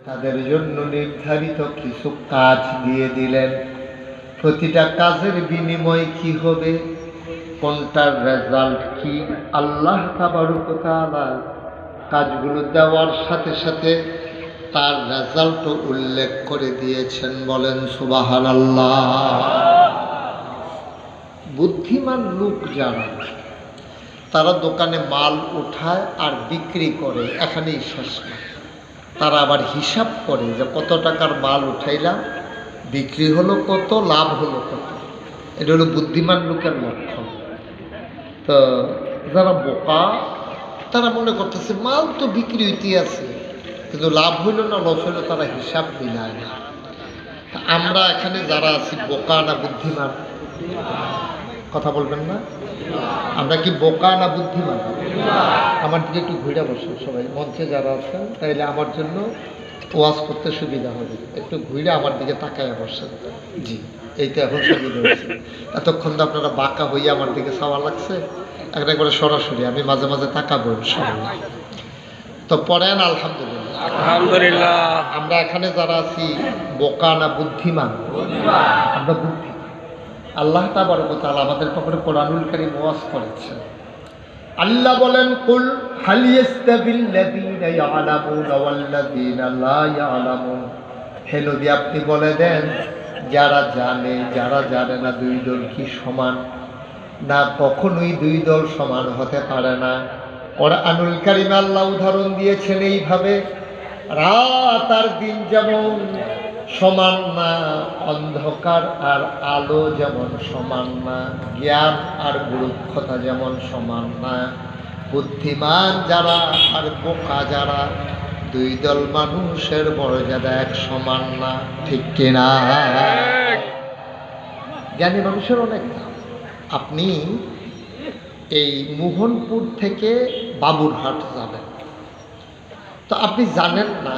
তাদের জন্য নির্ধারিত কিছু কাজ দিয়ে দিলেন। প্রতিটা কাজের বিনিময় কি হবে, কোনটার রেজাল্ট কি, আল্লাহ তাবারক ওয়া তাআলা কাজগুলো দেওয়ার সাথে সাথে তার রেজাল্টও উল্লেখ করে দিয়েছেন। বলেন সুবহানাল্লাহ। বুদ্ধিমান লোক যারা, তারা দোকানে মাল উঠায় আর বিক্রি করে, এখানেই শেষ না। তারা আবার হিসাব করে যে কত টাকার মাল উঠাইলাম, বিক্রি হলো কত, লাভ হলো কত। এটা হলো বুদ্ধিমান লোকের লক্ষণ। তো যারা বোকা, তারা মনে করতেছে মাল তো বিক্রি হইতে আছে, কিন্তু লাভ হইল না লস হইল, তারা হিসাব মিলায় না। আমরা এখানে যারা আছি বোকা না বুদ্ধিমান? কথা বলবেন না? আমরা কি বোকা না বুদ্ধিমান? আমার দিকে একটু ঘুরে বসে সবাই, মঞ্চে যারা আছেন, তাইলে আমার জন্য ওয়াজ করতে সুবিধা হবে। একটু ঘুরে আমার দিকে তাকায় বসেন। জি, এইটা এখন সুবিধা হয়েছে। এতক্ষণ তো আপনারা বাঁকা হইয়া আমার দিকে চাওয়া লাগছে, এখন একবারে সরাসরি আমি মাঝে মাঝে তাকাবো ইনশাআল্লাহ। তো পড়েন আলহামদুলিল্লাহ। আলহামদুলিল্লাহ। আমরা এখানে যারা আছি বোকা না বুদ্ধিমান? আমরা বুদ্ধি। আল্লাহ তাবারক ওয়া তাআলা আমাদের ব্যাপারে কোরআনুল কারীম ওয়াজ করেছেন। আল্লাহ বলেন, কুল হাল ইয়াস্তাবিল্লাযীনা ইয়ালামুনা ওয়াল্লাযীনা লা ইয়ালামুন। হে নবী, আপনি বলে দেন, যারা জানে যারা জানে না দুই দল কি সমান? না, কখনোই দুই দল সমান হতে পারে না। কোরআনুল কারীমে আল্লাহ উদাহরণ দিয়েছেন এইভাবে, রাত আর দিন যেমন সমান না, অন্ধকার আর আলো যেমন সমান না, জ্ঞান আর মূর্খতা যেমন সমান না। বুদ্ধিমান যারা আর বোকা যারা, দুই দল মানুষের মর্যাদা এক সমান না। ঠিক কিনা? জ্ঞানী মানুষের অনেক দাম। আপনি এই মোহনপুর থেকে বাবুরহাট যাবেন, তো আপনি জানেন না